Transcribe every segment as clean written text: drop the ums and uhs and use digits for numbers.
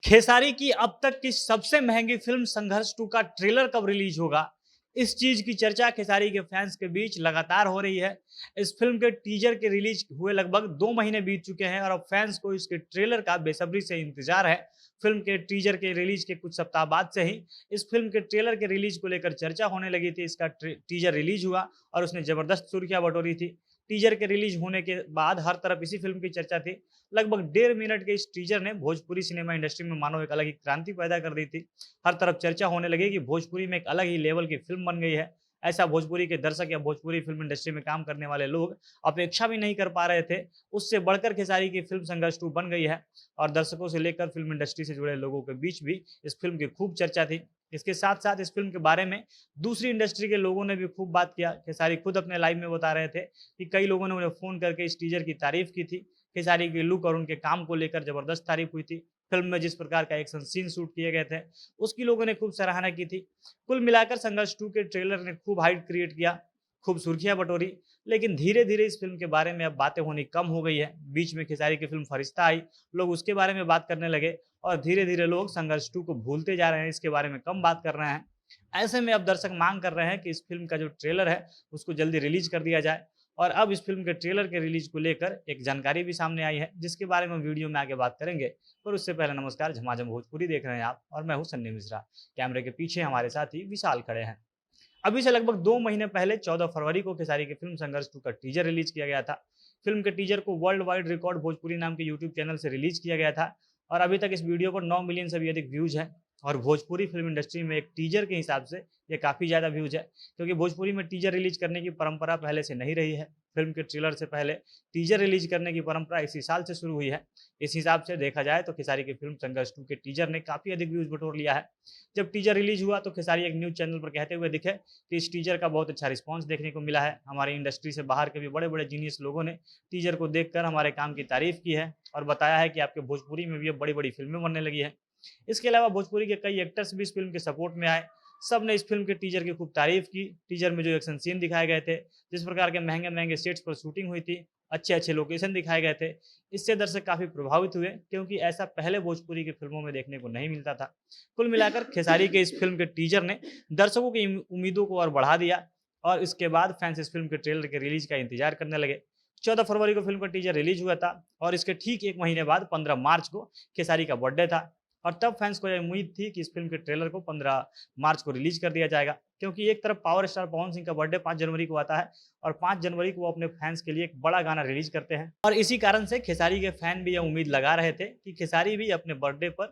खेसारी की अब तक की सबसे महंगी फिल्म संघर्ष 2 का ट्रेलर कब रिलीज होगा? इस चीज की चर्चा खेसारी के फैंस के बीच लगातार हो रही है। इस फिल्म के टीजर के रिलीज हुए लगभग 2 महीने बीत चुके हैं और अब फैंस को इसके ट्रेलर का बेसब्री से इंतजार है। फिल्म के टीजर के रिलीज के कुछ सप्ताह बाद से ही इस फिल्म के ट्रेलर के रिलीज को लेकर चर्चा होने लगी थी। इसका टीजर रिलीज हुआ और उसने जबरदस्त सुर्खियां बटोरी थी। टीजर के रिलीज होने के बाद हर तरफ इसी फिल्म की चर्चा थी। लगभग 1.5 मिनट के इस टीजर ने भोजपुरी सिनेमा इंडस्ट्री में मानो एक अलग ही क्रांति पैदा कर दी थी। हर तरफ चर्चा होने लगी कि भोजपुरी में एक अलग ही लेवल की फिल्म बन गई है। ऐसा भोजपुरी के दर्शक या भोजपुरी फिल्म इंडस्ट्री में काम करने वाले लोग अपेक्षा भी नहीं कर पा रहे थे। उससे बढ़कर खेसारी की फिल्म संघर्ष 2 बन गई है और दर्शकों से लेकर फिल्म इंडस्ट्री से जुड़े लोगों के बीच भी इस फिल्म की खूब चर्चा थी। इसके साथ साथ इस फिल्म के बारे में दूसरी इंडस्ट्री के लोगों ने भी खूब बात किया। खेसारी खुद अपने लाइव में बता रहे थे कि कई लोगों ने उन्हें फोन करके इस टीजर की तारीफ की थी। खेसारी के लुक और उनके काम को लेकर जबरदस्त तारीफ हुई थी। फिल्म में जिस प्रकार का एक्शन सीन शूट किए गए थे उसकी लोगों ने खूब सराहना की थी। कुल मिलाकर संघर्ष 2 के ट्रेलर ने खूब हाइप क्रिएट किया, खूब सुर्खियां बटोरी। लेकिन धीरे धीरे इस फिल्म के बारे में अब बातें होनी कम हो गई है। बीच में खेसारी की फिल्म फरिश्ता आई, लोग उसके बारे में बात करने लगे और धीरे धीरे लोग संघर्ष 2 को भूलते जा रहे हैं, इसके बारे में कम बात कर रहे हैं। ऐसे में अब दर्शक मांग कर रहे हैं कि इस फिल्म का जो ट्रेलर है उसको जल्दी रिलीज कर दिया जाए। और अब इस फिल्म के ट्रेलर के रिलीज को लेकर एक जानकारी भी सामने आई है जिसके बारे में वीडियो में आगे बात करेंगे। पर उससे पहले नमस्कार, झमाझम भोजपुरी देख रहे हैं आप और मैं हूं सन्नी मिश्रा। कैमरे के पीछे हमारे साथी विशाल खड़े हैं। अभी से लगभग 2 महीने पहले 14 फरवरी को खेसारी की फिल्म संघर्ष 2 का टीजर रिलीज किया गया था। फिल्म के टीजर को वर्ल्ड वाइड रिकॉर्ड भोजपुरी नाम के यूट्यूब चैनल से रिलीज किया गया था और अभी तक इस वीडियो को 9 मिलियन से भी अधिक व्यूज हैं। और भोजपुरी फिल्म इंडस्ट्री में एक टीजर के हिसाब से ये काफ़ी ज़्यादा व्यूज है, क्योंकि भोजपुरी में टीजर रिलीज करने की परंपरा पहले से नहीं रही है। फिल्म के ट्रेलर से पहले टीजर रिलीज करने की परंपरा इसी साल से शुरू हुई है। इस हिसाब से देखा जाए तो खेसारी की फिल्म संघर्ष 2 के टीजर ने काफ़ी अधिक व्यूज बटोर लिया है। जब टीजर रिलीज हुआ तो खेसारी एक न्यूज़ चैनल पर कहते हुए दिखे कि इस टीजर का बहुत अच्छा रिस्पॉन्स देखने को मिला है। हमारी इंडस्ट्री से बाहर के भी बड़े बड़े जीनियस लोगों ने टीजर को देखकर हमारे काम की तारीफ की है और बताया है कि आपके भोजपुरी में भी अब बड़ी बड़ी फिल्में बनने लगी है। इसके अलावा भोजपुरी के कई एक्टर्स भी इस फिल्म के सपोर्ट में आए। सब ने इस फिल्म के टीजर की खूब तारीफ की। टीजर में जो एक्शन सीन दिखाए गए थे, जिस प्रकार के महंगे महंगे सेट्स पर शूटिंग हुई थी, अच्छे अच्छे लोकेशन दिखाए गए थे, इससे दर्शक काफी प्रभावित हुए, क्योंकि ऐसा पहले भोजपुरी की फिल्मों में देखने को नहीं मिलता था। कुल मिलाकर खेसारी के इस फिल्म के टीजर ने दर्शकों की उम्मीदों को और बढ़ा दिया और इसके बाद फैंस इस फिल्म के ट्रेलर के रिलीज का इंतजार करने लगे। 14 फरवरी को फिल्म का टीजर रिलीज हुआ था और इसके ठीक एक महीने बाद 15 मार्च को खेसारी का बर्थडे था और तब फैंस को यह उम्मीद थी कि इस फिल्म के ट्रेलर को 15 मार्च को रिलीज कर दिया जाएगा, क्योंकि एक तरफ पावर स्टार पवन सिंह का बर्थडे 5 जनवरी को आता है और 5 जनवरी को वो अपने फैंस के लिए एक बड़ा गाना रिलीज करते हैं। और इसी कारण से खेसारी के फैन भी यह उम्मीद लगा रहे थे कि खेसारी भी अपने बर्थडे पर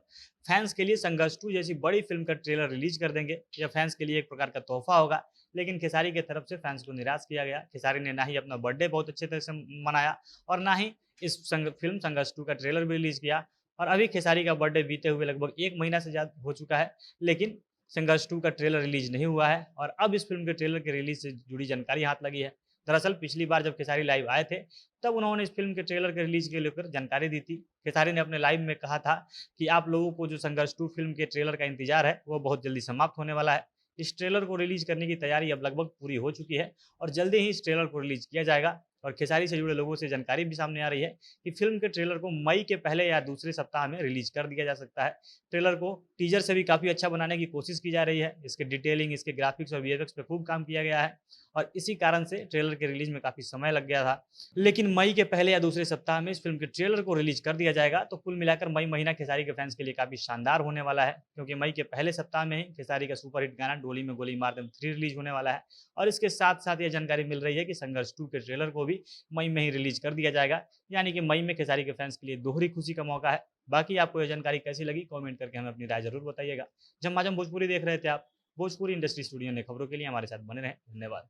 फैंस के लिए संघर्ष 2 जैसी बड़ी फिल्म का ट्रेलर रिलीज कर देंगे। यह फैंस के लिए एक प्रकार का तोहफा होगा। लेकिन खेसारी की तरफ से फैंस को निराश किया गया। खेसारी ने ना ही अपना बर्थडे बहुत अच्छे तरह से मनाया और ना ही इस फिल्म संघर्ष 2 का ट्रेलर भी रिलीज किया। और अभी खेसारी का बर्थडे बीते हुए लगभग 1 महीना से ज़्यादा हो चुका है, लेकिन संघर्ष 2 का ट्रेलर रिलीज नहीं हुआ है और अब इस फिल्म के ट्रेलर के रिलीज से जुड़ी जानकारी हाथ लगी है। दरअसल पिछली बार जब खेसारी लाइव आए थे, तब उन्होंने इस फिल्म के ट्रेलर के रिलीज के लेकर जानकारी दी थी। खेसारी ने अपने लाइव में कहा था कि आप लोगों को जो संघर्ष 2 फिल्म के ट्रेलर का इंतजार है, वो बहुत जल्दी समाप्त होने वाला है। इस ट्रेलर को रिलीज करने की तैयारी अब लगभग पूरी हो चुकी है और जल्दी ही इस ट्रेलर को रिलीज किया जाएगा। और खेसारी से जुड़े लोगों से जानकारी भी सामने आ रही है कि फिल्म के ट्रेलर को मई के पहले या दूसरे सप्ताह में रिलीज कर दिया जा सकता है। ट्रेलर को टीजर से भी काफ़ी अच्छा बनाने की कोशिश की जा रही है। इसके डिटेलिंग, इसके ग्राफिक्स और वीएफएक्स पे खूब काम किया गया है और इसी कारण से ट्रेलर के रिलीज में काफ़ी समय लग गया था। लेकिन मई के पहले या दूसरे सप्ताह में इस फिल्म के ट्रेलर को रिलीज कर दिया जाएगा। तो कुल मिलाकर मई महीना खेसारी के फैंस के लिए काफ़ी शानदार होने वाला है, क्योंकि मई के पहले सप्ताह में ही खेसारी का सुपरहिट गाना डोली में गोली मार दम 3 रिलीज होने वाला है। और इसके साथ साथ ये जानकारी मिल रही है कि संघर्ष 2 के ट्रेलर को भी मई में ही रिलीज कर दिया जाएगा, यानी कि मई में खेसारी के फैंस के लिए दोहरी खुशी का मौका है। बाकी आपको यह जानकारी कैसी लगी, कमेंट करके हमें अपनी राय जरूर बताइएगा। झमाझम भोजपुरी देख रहे थे आप। भोजपुरी इंडस्ट्री स्टूडियो ने खबरों के लिए हमारे साथ बने रहें। धन्यवाद।